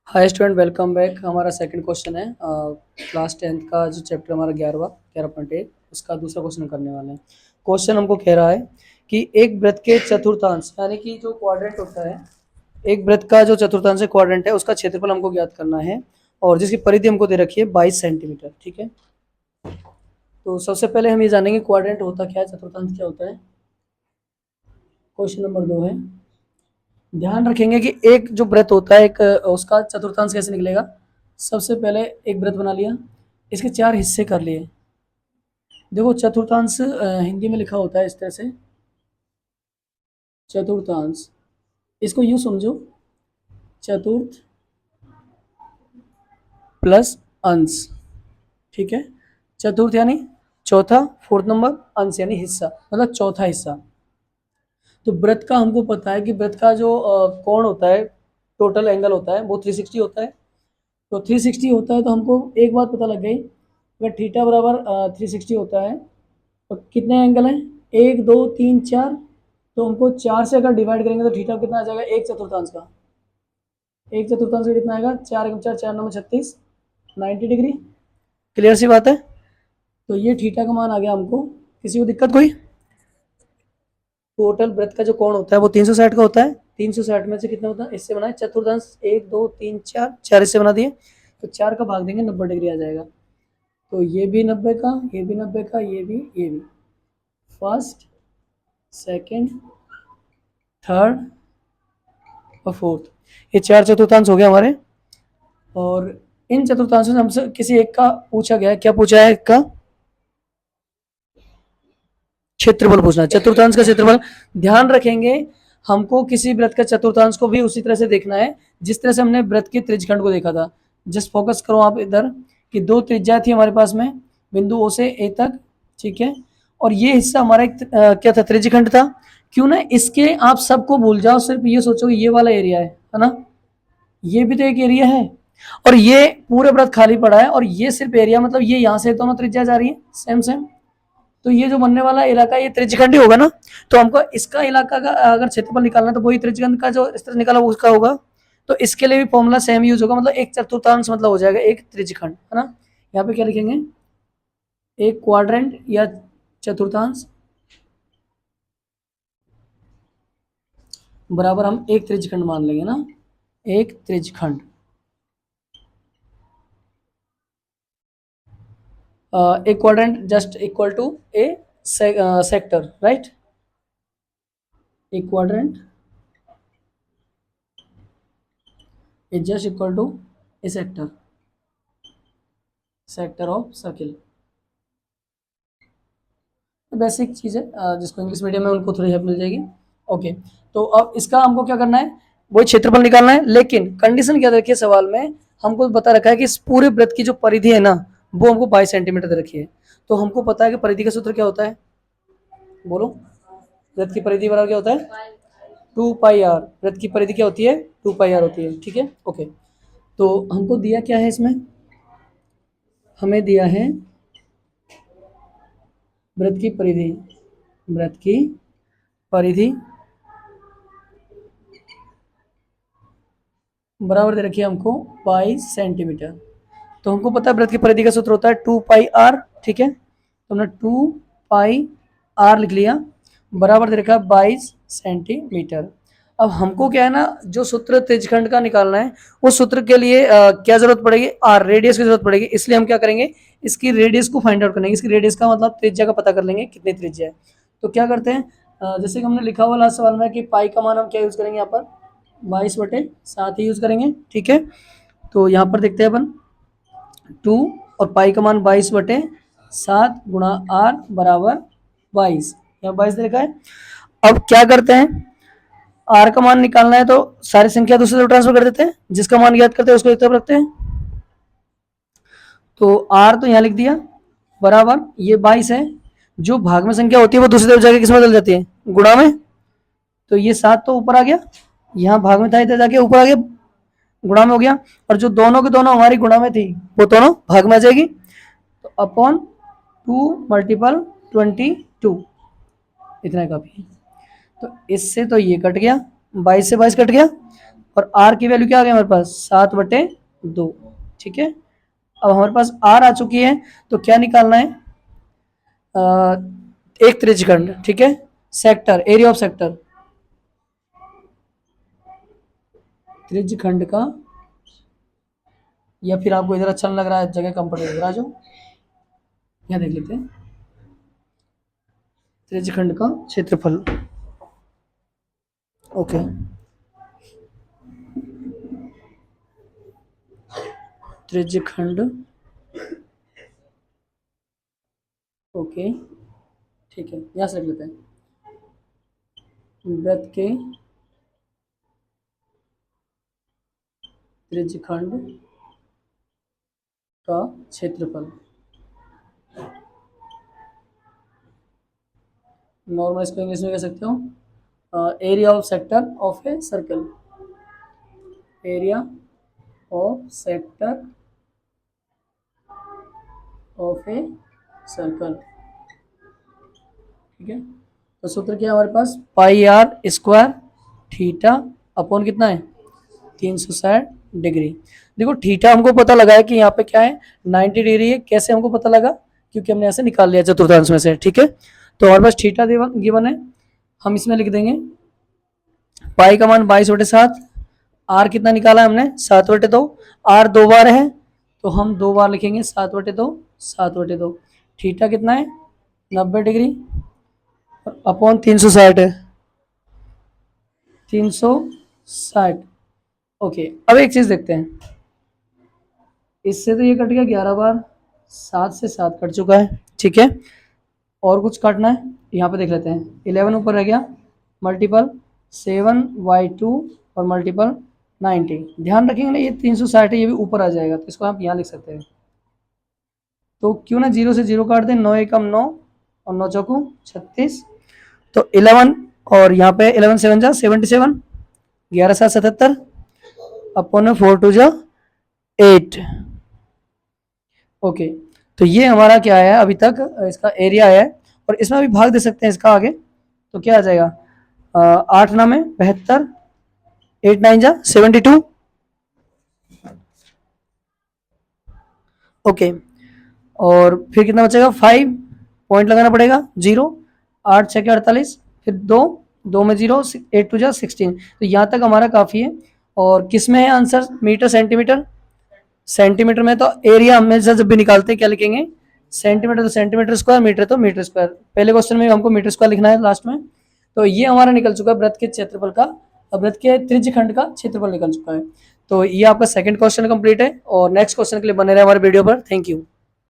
Hi student, welcome back. हमारा second question है class 10th का जो चैप्टर हमारा 11.8 उसका दूसरा क्वेश्चन करने वाले हैं। क्वेश्चन हमको कह रहा है कि एक वृत्त के चतुर्थांश यानी कि जो क्वाड्रेंट होता है, एक वृत्त का जो चतुर्थांश क्वाड्रेंट है उसका क्षेत्रफल हमको ज्ञात करना है और जिसकी परिधि हमको दे रखी है 22 सेंटीमीटर। ठीक है, तो सबसे पहले हम ये जानेंगे क्वाड्रेंट होता क्या है, चतुर्थांश क्या होता है। क्वेश्चन नंबर 2 है, ध्यान रखेंगे कि एक जो वृत्त होता है एक उसका चतुर्थांश कैसे निकलेगा। सबसे पहले एक वृत्त बना लिया, इसके 4 हिस्से कर लिए। देखो चतुर्थांश हिंदी में लिखा होता है इस तरह से, चतुर्थांश। इसको यूं समझो, चतुर्थ प्लस अंश। ठीक है, चतुर्थ यानी चौथा, फोर्थ नंबर, अंश यानी हिस्सा, मतलब चौथा हिस्सा। तो वृत्त का हमको पता है कि वृत्त का जो कोण होता है, टोटल एंगल होता है, वो 360 होता है। तो 360 होता है तो हमको एक बात पता लग गई, अगर थीटा बराबर 360 होता है तो कितने एंगल हैं, 1 2 3 4। तो हमको 4 से अगर डिवाइड करेंगे तो थीटा कितना आ जाएगा, एक चतुर्थांश का। एक चतुर्थांश का कितना आएगा, 4 4 4 9 36, 90 डिग्री। क्लियर सी बात है। तो ये थीटा का मान आ गया हमको। किसी को दिक्कत कोई? टोटल वृत्त का जो कोण होता है वो 360 का होता है। 360 में से कितना होता है, इससे बनाए चतुर्थांश, 1 2 3 4, 4 इससे बना दिए तो 4 का भाग देंगे 90 डिग्री आ जाएगा। तो ये भी 90 का, ये भी 90 का, ये भी। फर्स्ट, सेकंड, थर्ड और फोर्थ, ये 4 चतुर्थांश हो गए हमारे। और इन चतुर्थांशों से हमसे किसी एक का पूछा गया है। क्या पूछा है? एक का क्षेत्रफल पूछना है, चतुर्थांश का क्षेत्रफल। ध्यान रखेंगे, हमको किसी वृत्त का चतुर्थांश को भी उसी तरह से देखना है जिस तरह से हमने वृत्त के त्रिज्यखंड को देखा था। जस्ट फोकस करो आप इधर कि 2 त्रिज्या थी हमारे पास में, बिंदु ओ से ए तक। ठीक है, और ये हिस्सा हमारा एक क्या था, त्रिज्यखंड था। क्यों ना इसके आप सबको भूल जाओ, सिर्फ ये सोचो कि ये वाला एरिया है ना, ये भी तो एक एरिया है और ये पूरे वृत्त खाली पड़ा है और ये सिर्फ एरिया, मतलब ये यहाँ से दोनों त्रिज्या जा रही है सेम सेम। तो ये जो बनने वाला इलाका ये त्रिज्यखंड ही होगा ना। तो हमको इसका इलाका का अगर क्षेत्रफल निकालना है तो वही त्रिज्यखंड का जो इस तरह निकाला वो उसका होगा। तो इसके लिए भी फॉर्मूला सेम यूज होगा, मतलब एक चतुर्थांश मतलब हो जाएगा एक त्रिज्यखंड, है ना। यहाँ पे क्या लिखेंगे, एक क्वाड्रेंट या चतुर्थांश बराबर हम एक त्रिज्यखंड मान लेंगे ना, एक त्रिज्यखंड। a quadrant just equal to a sector, right? A quadrant is just equal to a sector of circle। Basic चीज़ है, जिसको इंग्लिश मीडियम में उनको थोड़ी हेल्प मिल जाएगी। ओके, तो अब इसका हमको क्या करना है, वही क्षेत्रफल निकालना है। लेकिन कंडीशन क्या रखी है सवाल में, हमको बता रखा है कि इस पूरे वृत्त की जो परिधि है ना वो हमको 22 सेंटीमीटर दे रखी है। तो हमको पता है कि परिधि का सूत्र क्या होता है, बोलो। वृत्त की परिधि बराबर क्या होता है, 2 पाई आर। वृत्त की परिधि क्या होती है, 2 पाई आर होती है। ठीक है, ओके। तो हमको दिया क्या है इसमें, हमें दिया है वृत्त की परिधि, वृत्त की परिधि बराबर दे रखी है हमको 22 सेंटीमीटर। तो हमको पता है वृत्त की परिधि का सूत्र होता है 2 पाई आर। ठीक है, तो हमने 2 पाई आर लिख लिया, बराबर दे रखा है 22 सेंटीमीटर। अब हमको क्या है ना, जो सूत्र त्रिज्यखंड का निकालना है उस सूत्र के लिए क्या जरूरत पड़ेगी, आर, रेडियस की जरूरत पड़ेगी। इसलिए हम क्या करेंगे, इसकी रेडियस को फाइंड आउट करेंगे। इसकी रेडियस का मतलब त्रिज्या का पता कर लेंगे कितनी त्रिज्या है। तो क्या करते हैं, जैसे कि हमने लिखा हुआ लास्ट सवाल में कि पाई का मान हम क्या यूज करेंगे, यहाँ पर 22/7 ही यूज करेंगे। ठीक है, तो यहाँ पर देखते हैं अपन 2 और पाई का मान 22/7 गुणा आर बराबर 22, यहाँ 22 दे रखा है। अब क्या करते हैं, आर का मान निकालना है तो सारी संख्या दूसरी तरफ ट्रांसफर कर देते हैं, जिसका मान ज्ञात करते हैं उसको एक तरफ रखते हैं। तो आर तो यहाँ लिख दिया, बराबर ये 22 है, जो भाग में संख्या होती है वो दूसरी तरफ जाके किस में बदल जाती है, गुणा में। तो ये 7 तो ऊपर आ गया, यहाँ भाग में था इधर जाके ऊपर आ गया, गुणा में हो गया। और जो दोनों के दोनों हमारी गुणा में थी वो दोनों भाग में आ जाएगी। तो अपॉन 2 × 22, इतना काफी है। तो इससे तो ये कट गया, 22 से 22 कट गया और आर की वैल्यू क्या आ गई हमारे पास 7/2। ठीक है, अब हमारे पास आर आ चुकी है, तो क्या निकालना है, एक त्रिज्यखंड। ठीक है, सेक्टर, एरिया ऑफ सेक्टर, त्रिज्यखंड का, या फिर आपको इधर अच्छा नहीं लग रहा है, जगह कंफर्टेबल इधर आ जाओ, यहाँ देख लेते हैं त्रिज्यखंड का क्षेत्रफल। ओके, त्रिज्यखंड, ओके ठीक है, यहाँ से लिख लेते हैं वृत्त के त्रिज्यखंड का क्षेत्रफल। नॉर्मल इसको इंग्लिश में कह सकते हो area of sector of a circle, area of sector of a circle. ठीक है, तो सूत्र क्या है हमारे पास, पाई आर स्क्वायर थीटा अपॉन कितना है 360 डिग्री। देखो थीटा हमको पता लगा है कि यहाँ पे क्या है 90 डिग्री है, कैसे हमको पता लगा, क्योंकि हमने ऐसे निकाल लिया चतुर्थांश में से। ठीक है, तो हमारे पास थीटा गिवन है, हम इसमें लिख देंगे पाई का मान 22/7, आर कितना निकाला है हमने 7/2, आर 2 बार है तो हम 2 बार लिखेंगे 7/2, 7/2। थीटा कितना है 90 डिग्री अपॉन 360 है, 360। ओके, अब एक चीज देखते हैं, इससे तो ये कट गया 11 बार, 7 से 7 कट चुका है। ठीक है, और कुछ काटना है, यहाँ पे देख लेते हैं 11 ऊपर रह गया, मल्टीपल 7/2 और मल्टीपल 90। ध्यान रखेंगे ना, ये 360 है, ये भी ऊपर आ जाएगा, तो इसको आप यहाँ लिख सकते हैं। तो क्यों ना 0 से 0 काट दें, 9 एकम 9 और 9 चौकू 36, तो 11 और यहाँ पे 11 7 जा 77, 11 7 77 अपॉन 4 2 जा 8। ओके, तो ये हमारा क्या है अभी तक इसका एरिया है, और इसमें भी भाग दे सकते हैं इसका आगे, तो क्या आ जाएगा 8 9 में 72, 8 9 जा 72। ओके, और फिर कितना बचेगा 5 पॉइंट लगाना पड़ेगा 0, 8 6 48, फिर 2 2 में 0, 8 2 जा 16। तो यहाँ तक हमारा काफ़ी है। और किस में है आंसर, मीटर सेंटीमीटर, सेंटीमीटर में तो एरिया हमेशा जब भी निकालते हैं क्या लिखेंगे, सेंटीमीटर तो सेंटीमीटर स्क्वायर, मीटर तो मीटर स्क्वायर। पहले क्वेश्चन में हमको मीटर स्क्वायर लिखना है लास्ट में। तो ये हमारा निकल चुका है वृत्त के क्षेत्रफल का, वृत्त के त्रिज्यखंड का क्षेत्रफल निकल चुका है। तो ये आपका सेकंड क्वेश्चन कंप्लीट है, और नेक्स्ट क्वेश्चन के लिए बने रहे हमारे वीडियो पर। Thank you.